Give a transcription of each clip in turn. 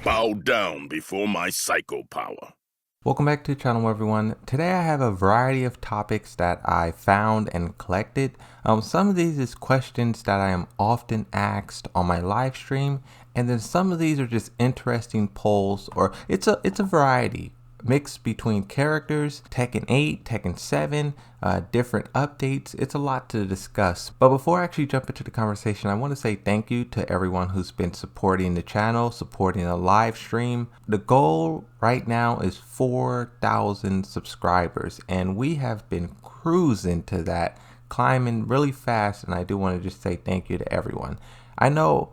Bow down before my psycho power. Welcome back to the channel, everyone. Today I have a variety of topics that I found and collected. Some of these is questions that I am often asked on my live stream, and then some of these are just interesting polls, or it's a variety mixed between characters, Tekken 8, Tekken 7, different updates. It's a lot to discuss. But before I actually jump into the conversation, I want to say thank you to everyone who's been supporting the channel, supporting the live stream. The goal right now is 4,000 subscribers, and we have been cruising to that, climbing really fast, and I do want to just say thank you to everyone. I know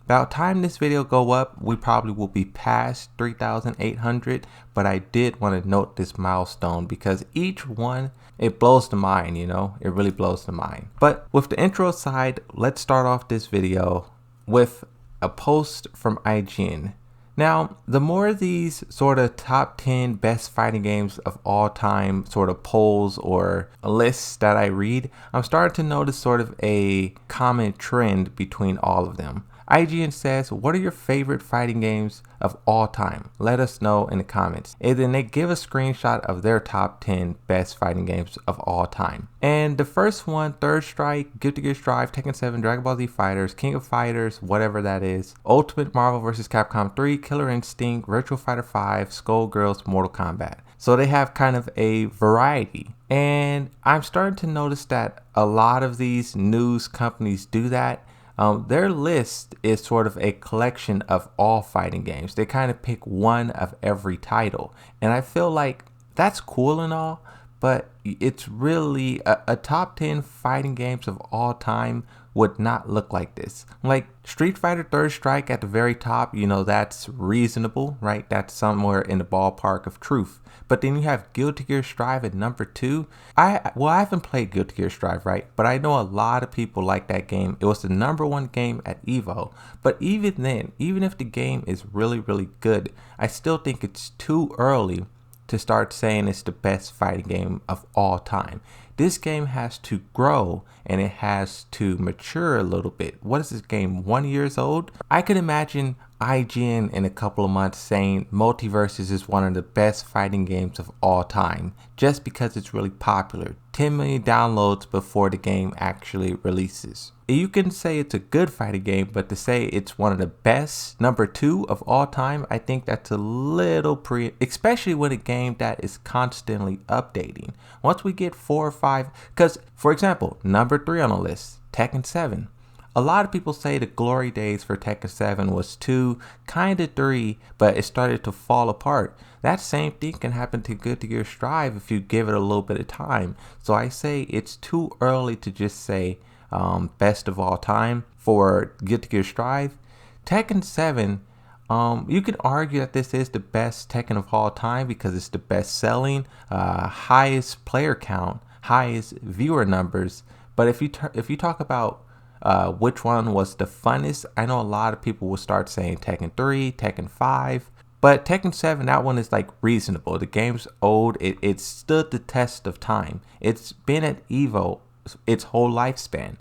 about time this video go up, we probably will be past 3,800, but I did want to note this milestone because each one, it blows the mind, you know, it really blows the mind. But with the intro aside, let's start off this video with a post from IGN. Now, the more of these sort of top 10 best fighting games of all time sort of polls or lists that I read, I'm starting to notice sort of a common trend between all of them. IGN says, what are your favorite fighting games of all time? Let us know in the comments. And then they give a screenshot of their top 10 best fighting games of all time. And the first one, Third Strike, Guilty Gear Strive, Tekken 7, Dragon Ball Z Fighters, King of Fighters, whatever that is, Ultimate Marvel vs. Capcom 3, Killer Instinct, Virtua Fighter 5, Skullgirls, Mortal Kombat. So they have kind of a variety. And I'm starting to notice that a lot of these news companies do that. Their list is sort of a collection of all fighting games. They kind of pick one of every title. And I feel like that's cool and all, but it's really a top 10 fighting games of all time would not look like this. Like Street Fighter Third Strike at the very top, you know, that's reasonable, right? That's somewhere in the ballpark of truth. But then you have Guilty Gear Strive at number 2. I haven't played Guilty Gear Strive, right? But I know a lot of people like that game. It was the number 1 game at EVO. But even then, even if the game is really, really good, I still think it's too early to start saying it's the best fighting game of all time. This game has to grow and it has to mature a little bit. What is this game, 1 year old? I could imagine IGN in a couple of months saying Multiverses is one of the best fighting games of all time just because it's really popular. 10 million downloads before the game actually releases. You can say it's a good fighting game, but to say it's one of the best, number 2 of all time, I think that's a little especially with a game that is constantly updating. Once we get 4 or 5, because for example, number 3 on the list, Tekken 7. A lot of people say the glory days for Tekken 7 was 2, kind of 3, but it started to fall apart. That same thing can happen to Guilty Gear Strive if you give it a little bit of time. So I say it's too early to just say best of all time for Guilty Gear Strive. Tekken 7, you can argue that this is the best Tekken of all time because it's the best selling, highest player count, highest viewer numbers. But if you talk about which one was the funnest, I know a lot of people will start saying Tekken 3, Tekken 5. But Tekken 7, that one is like reasonable. The game's old. It stood the test of time. It's been at EVO its whole lifespan.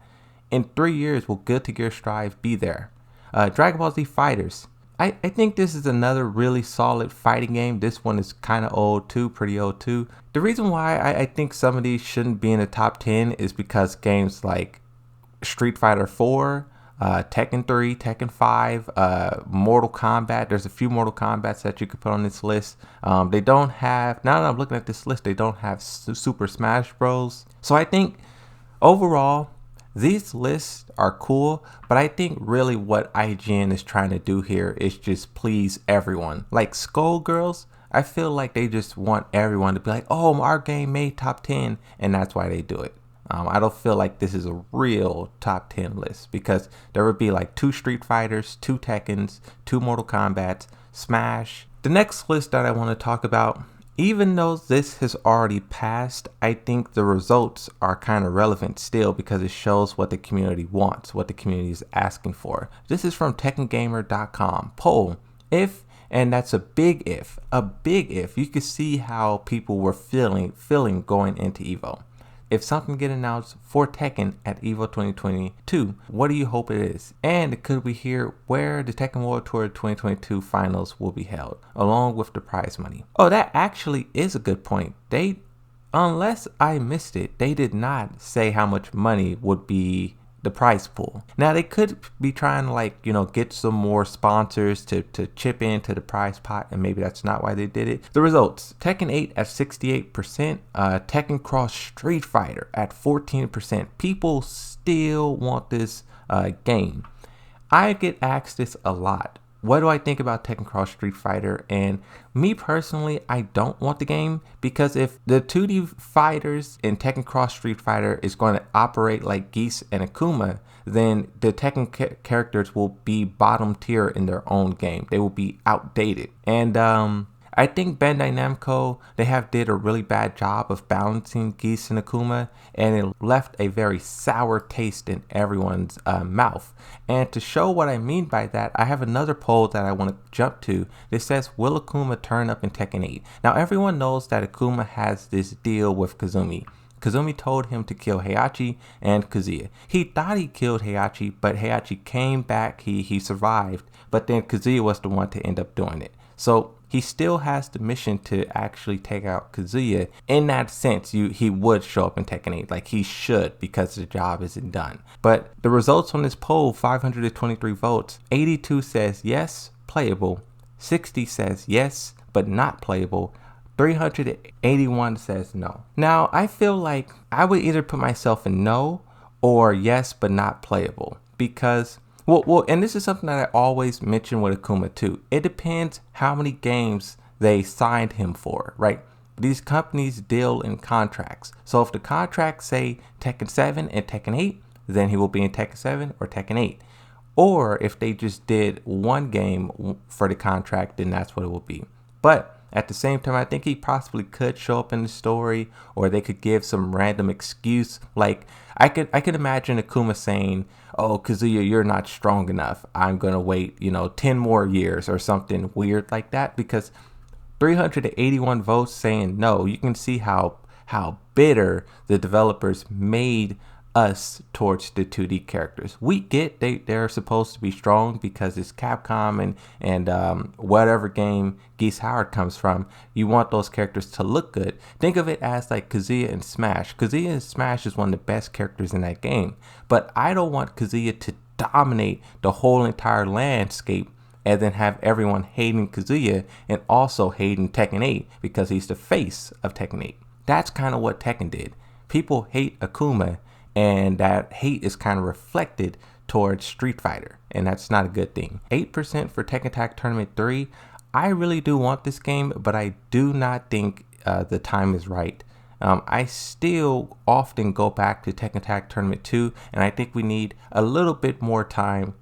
In 3 years, will Guilty Gear Strive be there? Dragon Ball Z Fighters. I think this is another really solid fighting game. This one is kind of old too, pretty old too. The reason why I think some of these shouldn't be in the top 10 is because games like Street Fighter 4, Tekken 3, Tekken 5, Mortal Kombat. There's a few Mortal Kombats that you could put on this list. They don't have, now that I'm looking at this list, they don't have Super Smash Bros. So I think overall, these lists are cool, but I think really what IGN is trying to do here is just please everyone. Like Skullgirls, I feel like they just want everyone to be like, oh, our game made top 10, and that's why they do it. I don't feel like this is a real top 10 list because there would be like 2 Street Fighters, 2 Tekkens, 2 Mortal Kombats, Smash. The next list that I want to talk about, even though this has already passed, I think the results are kind of relevant still because it shows what the community wants, what the community is asking for. This is from TekkenGamer.com. Poll, if, and that's a big if, you can see how people were feeling going into EVO. if something get announced for Tekken at EVO 2022, what do you hope it is? And could we hear where the Tekken World Tour 2022 finals will be held, along with the prize money? Oh, that actually is a good point. Unless I missed it, they did not say how much money would be the prize pool. Now they could be trying to get some more sponsors to chip into the prize pot, and maybe that's not why they did it. The results: Tekken 8 at 68%, Tekken Cross Street Fighter at 14%. People still want this game. I get asked this a lot. What do I think about Tekken Cross Street Fighter? And me personally, I don't want the game, because if the 2D fighters in Tekken Cross Street Fighter is going to operate like Geese and Akuma, then the Tekken characters will be bottom tier in their own game. They will be outdated. And I think Bandai Namco, they did a really bad job of balancing Geese and Akuma, and it left a very sour taste in everyone's mouth. And to show what I mean by that, I have another poll that I want to jump to. This says, will Akuma turn up in Tekken 8? Now everyone knows that Akuma has this deal with Kazumi. Kazumi told him to kill Heihachi and Kazuya. He thought he killed Heihachi, but Heihachi came back, he survived, but then Kazuya was the one to end up doing it. So he still has the mission to actually take out Kazuya. In that sense, he would show up in Tekken 8, like he should, because the job isn't done. But the results on this poll, 523 votes, 82 says yes, playable, 60 says yes, but not playable, 381 says no. Now, I feel like I would either put myself in no or yes, but not playable, because Well, and this is something that I always mention with Akuma too. It depends how many games they signed him for, right? These companies deal in contracts. So if the contracts say Tekken 7 and Tekken 8, then he will be in Tekken 7 or Tekken 8. Or if they just did one game for the contract, then that's what it will be. But at the same time, I think he possibly could show up in the story, or they could give some random excuse. Like I could imagine Akuma saying, "Oh, Kazuya, you're not strong enough. I'm gonna wait, 10 more years," or something weird like that. Because 381 votes saying no, you can see how bitter the developers made us towards the 2D characters. We get they're supposed to be strong because it's Capcom and whatever game Geese Howard comes from, you want those characters to look good. Think of it as like Kazuya and Smash. Kazuya and Smash is one of the best characters in that game, but I don't want Kazuya to dominate the whole entire landscape and then have everyone hating Kazuya and also hating Tekken 8 because he's the face of Tekken 8. That's kind of what Tekken did. People hate Akuma, and that hate is kind of reflected towards Street Fighter, and that's not a good thing. 8% for Tekken Tag Tournament 3. I really do want this game, but I do not think the time is right. I still often go back to Tekken Tag Tournament 2, and I think we need a little bit more time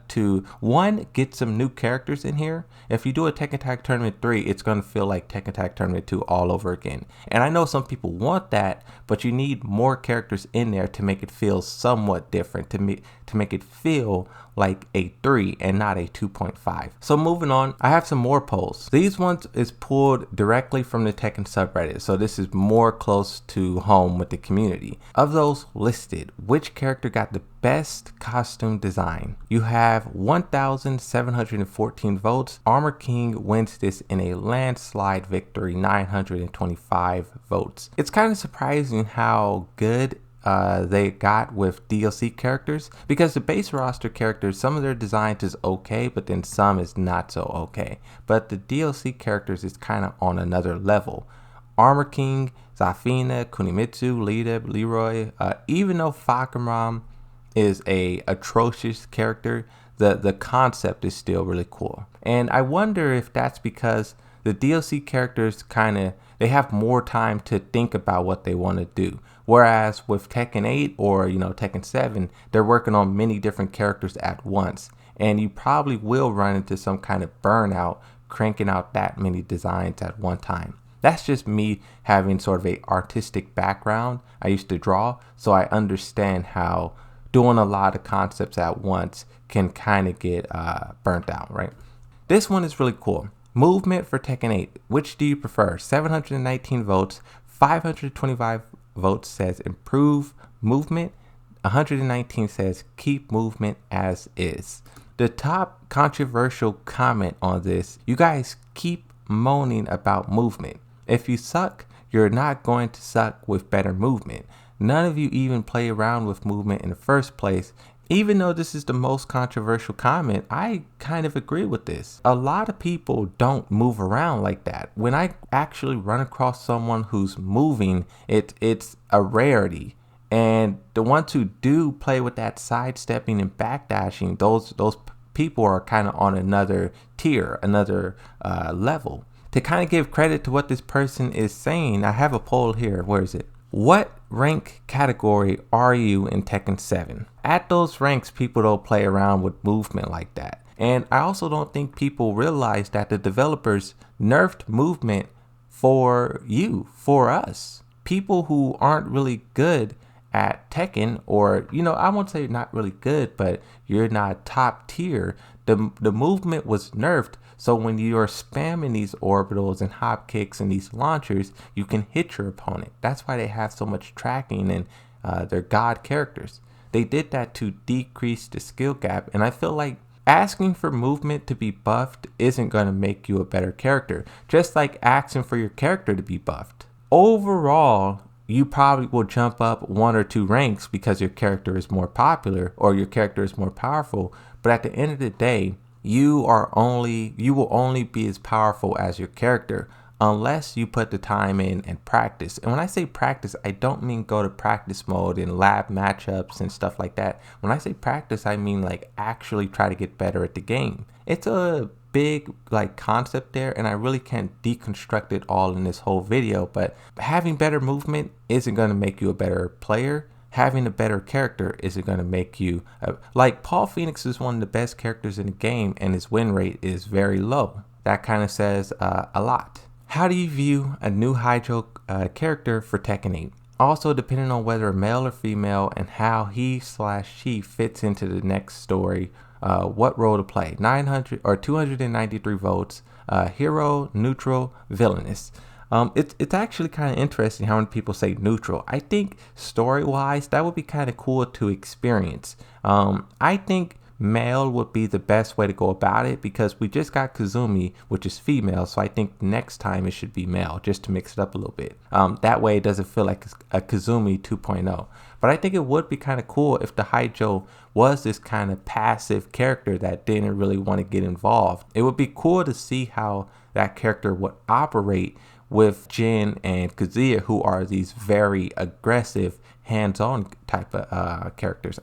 to, one, get some new characters in here. If you do a Tekken Tag Tournament 3, it's going to feel like Tekken Tag Tournament 2 all over again. And I know some people want that, but you need more characters in there to make it feel somewhat different, to make it feel like a 3 and not a 2.5. So moving on, I have some more polls. These ones is pulled directly from the Tekken subreddit, so this is more close to home with the community. Of those listed, which character got the best costume design? You have 1,714 votes. Armor King wins this in a landslide victory, 925 votes. It's kind of surprising how good they got with DLC characters, because the base roster characters, some of their designs is okay, but then some is not so okay. But the DLC characters is kind of on another level. Armor King, Zafina, Kunimitsu, Lida, Leroy, even though Fakaram is a atrocious character, the concept is still really cool. And I wonder if that's because the DLC characters they have more time to think about what they want to do. Whereas with Tekken 8 or Tekken 7, they're working on many different characters at once. And you probably will run into some kind of burnout cranking out that many designs at one time. That's just me having sort of a artistic background. I used to draw, so I understand how doing a lot of concepts at once can kind of get burnt out, right? This one is really cool. Movement for Tekken 8. Which do you prefer? 719 votes, 525 votes says improve movement. 119 says keep movement as is. The top controversial comment on this: you guys keep moaning about movement. If you suck, you're not going to suck with better movement. None of you even play around with movement in the first place. Even though this is the most controversial comment, I kind of agree with this. A lot of people don't move around like that. When I actually run across someone who's moving, it's a rarity. And the ones who do play with that sidestepping and backdashing, those people are kind of on another tier, another level. To kind of give credit to what this person is saying, I have a poll here. Where is it? What rank category are you in Tekken 7? At those ranks, people don't play around with movement like that. And I also don't think people realize that the developers nerfed movement for you, for us. People who aren't really good at Tekken, or, I won't say not really good, but you're not top tier, the movement was nerfed. So when you're spamming these orbitals and hop kicks and these launchers, you can hit your opponent. That's why they have so much tracking, and they're god characters. They did that to decrease the skill gap, and I feel like asking for movement to be buffed isn't going to make you a better character, just like asking for your character to be buffed. Overall, you probably will jump up 1 or 2 ranks because your character is more popular or your character is more powerful. But at the end of the day, you will only be as powerful as your character unless you put the time in and practice. And when I say practice, I don't mean go to practice mode and lab matchups and stuff like that. When I say practice, I mean like actually try to get better at the game. It's a big concept there, and I really can't deconstruct it all in this whole video, but having better movement isn't going to make you a better player. Having a better character isn't going to make you like Paul Phoenix is one of the best characters in the game, and his win rate is very low. That kind of says a lot. How do you view a new Hydro character for Tekken 8? Also, depending on whether male or female and how he/she fits into the next story, what role to play. 900 or 293 votes. Hero, neutral, villainous. It's actually kind of interesting how many people say neutral. I think story-wise, that would be kind of cool to experience. I think male would be the best way to go about it because we just got Kazumi, which is female, so I think next time it should be male, just to mix it up a little bit. That way it doesn't feel like a Kazumi 2.0. But I think it would be kind of cool if the Haijo was this kind of passive character that didn't really want to get involved. It would be cool to see how that character would operate with Jin and Kazuya, who are these very aggressive, hands-on type of characters.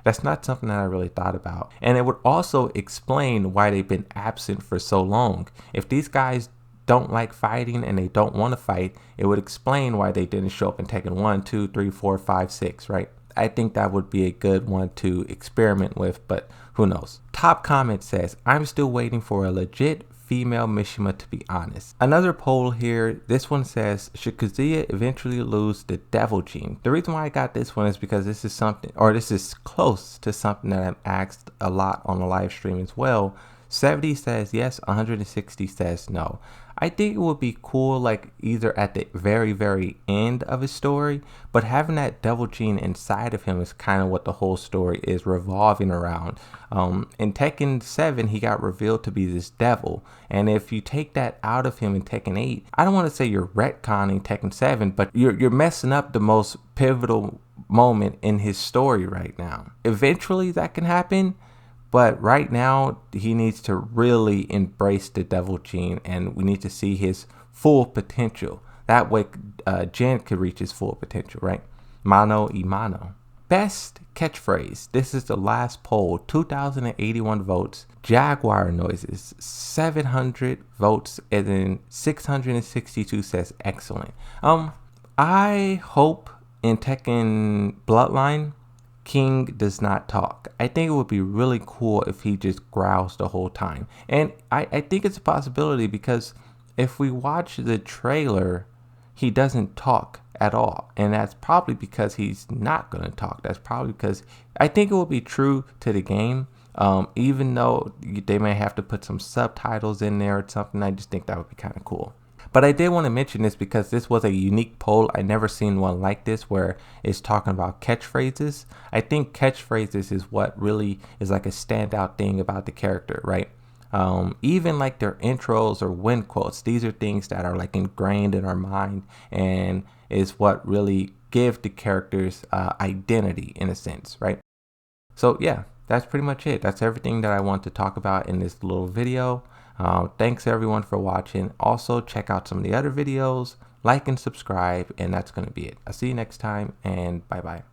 That's not something that I really thought about. And it would also explain why they've been absent for so long. If these guys don't like fighting and they don't want to fight, it would explain why they didn't show up in Tekken 1, 2, 3, 4, 5, 6, right? I think that would be a good one to experiment with, but who knows? Top comment says, I'm still waiting for a legit female Mishima, to be honest. Another poll here, this one says, should Kazuya eventually lose the devil gene? The reason why I got this one is because this is close to something that I'm asked a lot on the live stream as well. 70 says yes, 160 says no. I think it would be cool, like either at the very, very end of his story, but having that devil gene inside of him is kind of what the whole story is revolving around. In Tekken 7, he got revealed to be this devil, and if you take that out of him in Tekken 8, I don't want to say you're retconning Tekken 7, but you're messing up the most pivotal moment in his story right now. Eventually that can happen, but right now, he needs to really embrace the devil gene, and we need to see his full potential. That way, Jin could reach his full potential, right? Mano y mano. Best catchphrase. This is the last poll. 2,081 votes. Jaguar noises. 700 votes, and then 662 says excellent. I hope in Tekken Bloodline, King does not talk. I think it would be really cool if he just growls the whole time. And I think it's a possibility because if we watch the trailer, he doesn't talk at all. And that's probably because he's not going to talk. That's probably because I think it will be true to the game. Even though they may have to put some subtitles in there or something, I just think that would be kind of cool. But I did want to mention this because this was a unique poll. I never seen one like this where it's talking about catchphrases. I think catchphrases is what really is like a standout thing about the character, right? Even like their intros or win quotes, these are things that are like ingrained in our mind and is what really give the characters identity in a sense, right? So yeah, that's pretty much it. That's everything that I want to talk about in this little video. Thanks everyone for watching. Also check out some of the other videos, like and subscribe, and that's going to be it. I'll see you next time, and bye bye.